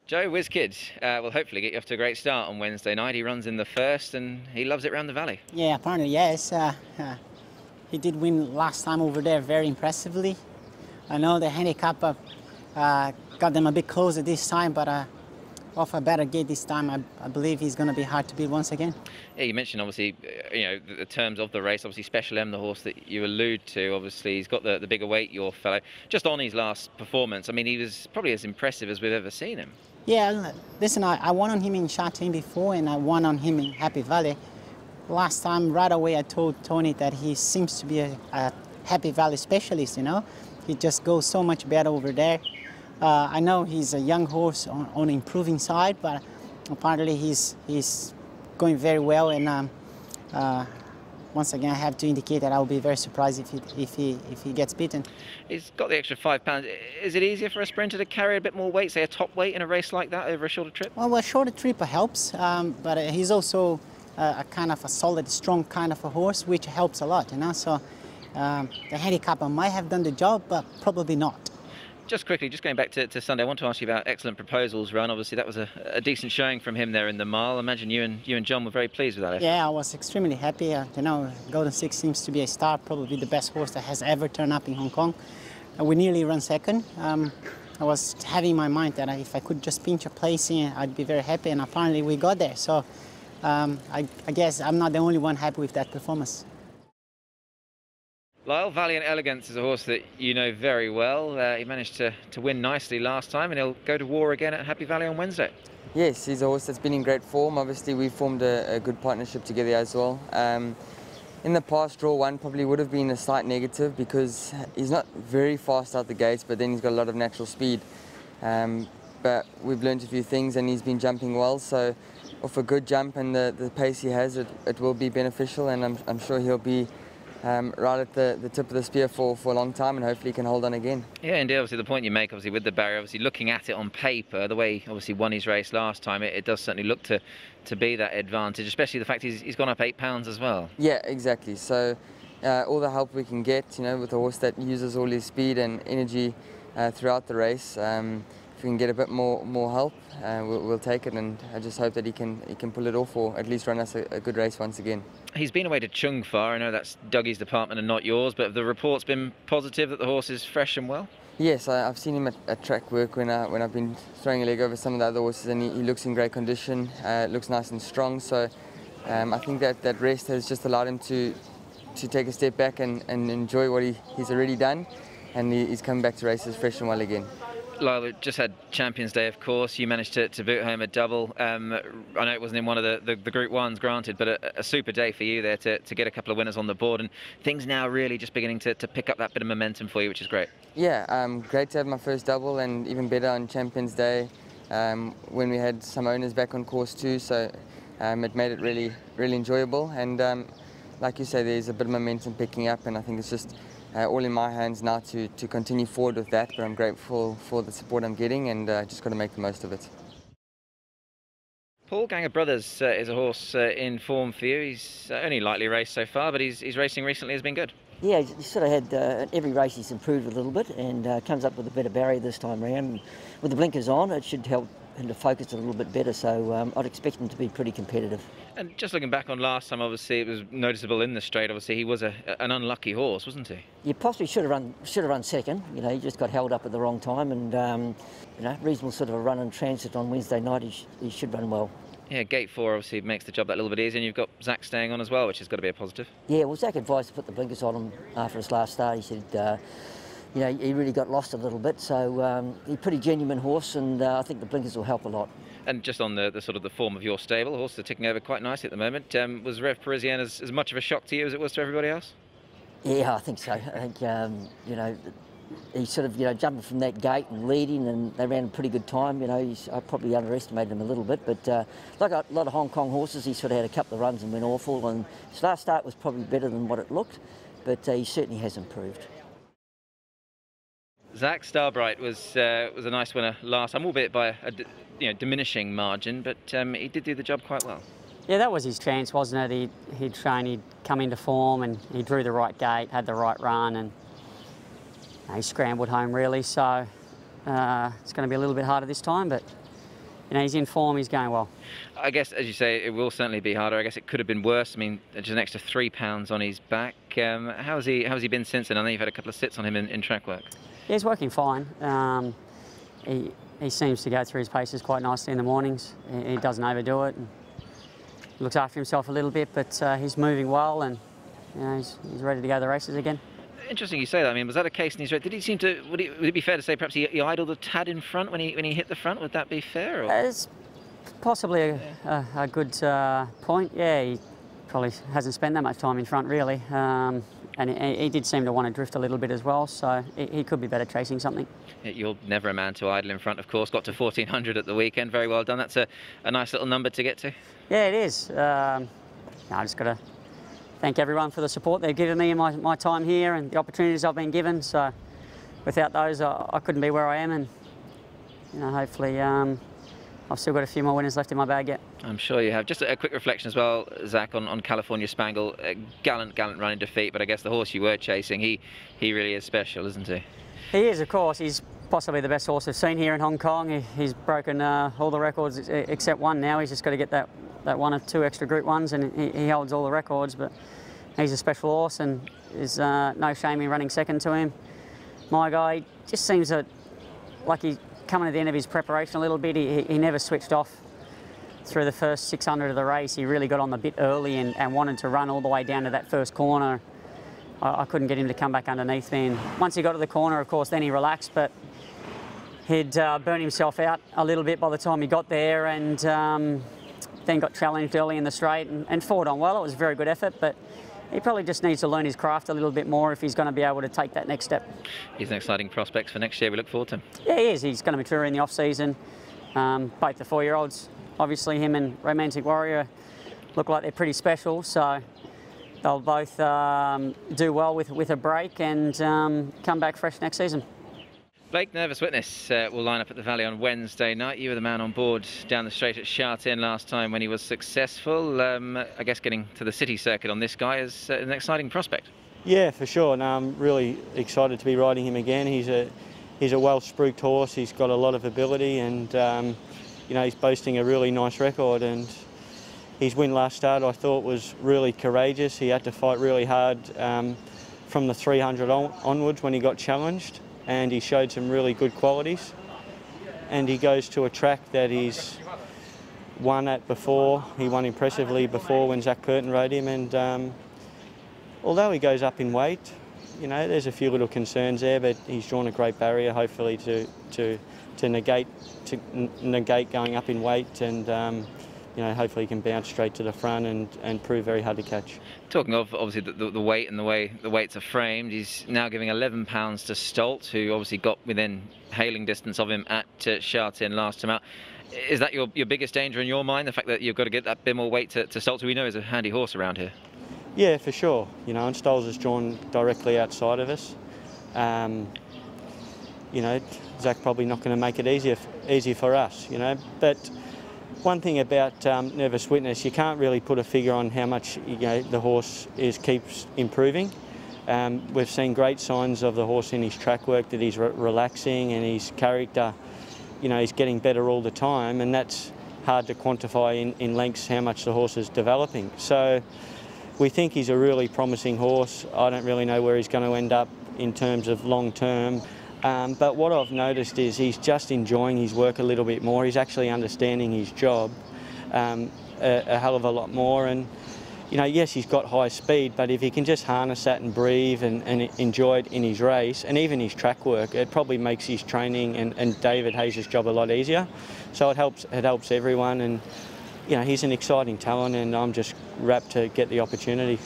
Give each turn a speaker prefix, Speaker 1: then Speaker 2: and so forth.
Speaker 1: Joe WizKid will hopefully get you off to a great start on Wednesday night. He runs in the first and he loves it round the valley.
Speaker 2: Yeah, apparently, yes. He did win last time over there very impressively. I know the handicap got them a bit closer this time, but off a better gate this time, I believe he's going to be hard to beat once again.
Speaker 1: Yeah, you mentioned obviously, the terms of the race. Obviously, Special M, the horse that you allude to, obviously he's got the bigger weight, your fellow. Just on his last performance, I mean, he was probably as impressive as we've ever seen him.
Speaker 2: Yeah, listen, I won on him in Chatin before, and I won on him in Happy Valley. Last time, right away, I told Tony that he seems to be a Happy Valley specialist, He just goes so much better over there. I know he's a young horse on improving side, but apparently he's going very well, and once again, I have to indicate that I will be very surprised if he gets beaten.
Speaker 1: He's got the extra £5. Is it easier for a sprinter to carry a bit more weight, say a top weight in a race like that over a shorter trip?
Speaker 2: Well, a shorter trip helps, but he's also a kind of a solid, strong kind of a horse, which helps a lot, So the handicapper might have done the job, but probably not.
Speaker 1: Just quickly, just going back to Sunday, I want to ask you about Excellent Proposals run. Obviously, that was a decent showing from him there in the mile. I imagine you and John were very pleased with that.
Speaker 2: Yeah, I was extremely happy. Golden Six seems to be a star, probably the best horse that has ever turned up in Hong Kong. We nearly ran second. I was having in my mind that if I could just pinch a placing, I'd be very happy, and apparently we got there. So I guess I'm not the only one happy with that performance.
Speaker 1: Lyle, Valiant Elegance is a horse that you know very well. He managed to win nicely last time, and he'll go to war again at Happy Valley on Wednesday.
Speaker 3: Yes, he's a horse that's been in great form. Obviously, we formed a good partnership together as well. In the past, draw one probably would have been a slight negative because he's not very fast out the gates, but then he's got a lot of natural speed. But we've learned a few things, and he's been jumping well. So, off a good jump and the pace he has, it will be beneficial, and I'm sure he'll be right at the tip of the spear for a long time, and hopefully he can hold on again.
Speaker 1: Yeah, indeed. Obviously, the point you make, obviously, with the barrier, obviously looking at it on paper, the way he obviously won his race last time, it does certainly look to be that advantage, especially the fact he's gone up £8 as well.
Speaker 3: Yeah, exactly. So all the help we can get, with a horse that uses all his speed and energy throughout the race. If we can get a bit more help, we'll take it, and I just hope that he can pull it off, or at least run us a good race once again.
Speaker 1: He's been away to Chung Fa. I know that's Dougie's department and not yours, but have the reports been positive that the horse is fresh and well?
Speaker 3: Yes, I've seen him at track work when I've been throwing a leg over some of the other horses, and he looks in great condition, looks nice and strong. So I think that rest has just allowed him to take a step back and enjoy what he's already done, and he's coming back to races fresh and well again.
Speaker 1: Lyle, we just had Champions Day, of course. You managed to boot home a double. I know it wasn't in one of the Group 1s, granted, but a super day for you there to get a couple of winners on the board, and things now really just beginning to pick up that bit of momentum for you, which is great. Yeah,
Speaker 3: great to have my first double, and even better on Champions Day when we had some owners back on course too, so it made it really, really enjoyable. And like you say, there's a bit of momentum picking up, and I think it's just all in my hands now to continue forward with that, but I'm grateful for the support I'm getting, and just got to make the most of it.
Speaker 1: Paul, Gang of Brothers is a horse in form for you. He's only lightly raced so far, but his racing recently has been good.
Speaker 4: Yeah, he's sort of had every race he's improved a little bit, and comes up with a better barrier this time around. With the blinkers on, it should help him to focus a little bit better, so I'd expect him to be pretty competitive.
Speaker 1: And just looking back on last time, obviously it was noticeable in the straight. Obviously he was an unlucky horse, wasn't he?
Speaker 4: You possibly should have run second. He just got held up at the wrong time, and reasonable sort of a run and transit on Wednesday night. He should run well.
Speaker 1: Yeah, Gate 4 obviously makes the job that little bit easier, and you've got Zach staying on as well, which has got to be a positive.
Speaker 4: Yeah, well, Zach advised to put the blinkers on him after his last start. He said, he really got lost a little bit, so he's a pretty genuine horse, and I think the blinkers will help a lot.
Speaker 1: And just on the sort of the form of your stable, the horses are ticking over quite nicely at the moment. Was Rev Parisienne as much of a shock to you as it was to everybody else?
Speaker 4: Yeah, I think so. I think, he sort of, jumping from that gate and leading, and they ran a pretty good time. I probably underestimated him a little bit, but like a lot of Hong Kong horses, he sort of had a couple of runs and went awful, and his last start was probably better than what it looked, but he certainly has improved.
Speaker 1: Zach Starbright was a nice winner last time, albeit by a diminishing margin, but he did do the job quite well.
Speaker 5: Yeah, that was his chance, wasn't it? He'd shown he'd come into form, and he drew the right gate, had the right run, and he scrambled home really. So it's going to be a little bit harder this time, but you know, he's in form, he's going well.
Speaker 1: I guess, as you say, it will certainly be harder. I guess it could have been worse. I mean, just an extra 3 pounds on his back. How's he been since then? I know you've had a couple of sits on him in track work.
Speaker 5: Yeah, he's working fine. He seems to go through his paces quite nicely in the mornings. He doesn't overdo it. And looks after himself a little bit, but he's moving well, and you know, he's ready to go to the races again.
Speaker 1: Interesting you say that. I mean, was that a case in his race? Did he seem to? Would it be fair to say perhaps he idled a tad in front when he hit the front? Would that be fair? Or?
Speaker 5: It's possibly a good point. Yeah, he probably hasn't spent that much time in front really, and he did seem to want to drift a little bit as well. So he could be better chasing something.
Speaker 1: You're never a man to idle in front, of course. Got to 1400 at the weekend. Very well done. That's a nice little number to get to.
Speaker 5: Yeah, it is. I just got to thank everyone for the support they've given me in my time here and the opportunities I've been given. So without those, I couldn't be where I am, and you know, hopefully I've still got a few more winners left in my bag yet.
Speaker 1: I'm sure you have. Just a quick reflection as well, Zach, on California Spangle. Gallant run in defeat, but I guess the horse you were chasing, he really is special, isn't he?
Speaker 5: He is, of course. He's possibly the best horse I've seen here in Hong Kong. He's broken all the records except one now. He's just got to get that 1 or 2 extra Group 1s, and he holds all the records. But he's a special horse, and there's no shame in running second to him. My guy just seems like he's coming to the end of his preparation a little bit. He never switched off through the first 600 of the race. He really got on the bit early and wanted to run all the way down to that first corner. I couldn't get him to come back underneath me. And once he got to the corner, of course, then he relaxed, but he'd burned himself out a little bit by the time he got there, and then got challenged early in the straight and fought on well. It was a very good effort, but he probably just needs to learn his craft a little bit more if he's going to be able to take that next step.
Speaker 1: He's an exciting prospect for next year. We look forward to him.
Speaker 5: Yeah, he is. He's going to mature in the off-season. Both the 4-year-olds, obviously him and Romantic Warrior, look like they're pretty special, so they'll both do well with a break and come back fresh next season.
Speaker 1: Blake, Nervous Witness will line up at the Valley on Wednesday night. You were the man on board down the straight at Sha Tin last time when he was successful. I guess getting to the city circuit on this guy is an exciting prospect.
Speaker 6: Yeah, for sure. And I'm really excited to be riding him again. He's a well-spruiked horse. He's got a lot of ability, and you know, he's boasting a really nice record. And his win last start, I thought, was really courageous. He had to fight really hard from the 300 onwards when he got challenged, and he showed some really good qualities. And he goes to a track that he's won at before. He won impressively before when Zac Purton rode him, and although he goes up in weight, you know, there's a few little concerns there, but he's drawn a great barrier, hopefully to negate going up in weight, and you know, hopefully he can bounce straight to the front and prove very hard to catch.
Speaker 1: Talking of obviously the weight and the way the weights are framed, he's now giving 11 pounds to Stoltz, who obviously got within hailing distance of him at Sha Tin last time out. Is that your biggest danger in your mind, the fact that you've got to get that bit more weight to Stoltz, who we know is a handy horse around here?
Speaker 6: Yeah, for sure. You know, and Stoltz is drawn directly outside of us. You know, Zach probably not going to make it easier for us. You know, but one thing about Nervous Witness, you can't really put a figure on how much, you know, the horse keeps improving. We've seen great signs of the horse in his track work, that he's relaxing, and his character, you know, he's getting better all the time, and that's hard to quantify in lengths how much the horse is developing. So we think he's a really promising horse. I don't really know where he's going to end up in terms of long term. But what I've noticed is he's just enjoying his work a little bit more. He's actually understanding his job a hell of a lot more. And, you know, yes, he's got high speed, but if he can just harness that and breathe and enjoy it in his race and even his track work, it probably makes his training and David Hayes' job a lot easier. So it helps everyone. And, you know, he's an exciting talent, and I'm just rapt to get the opportunity.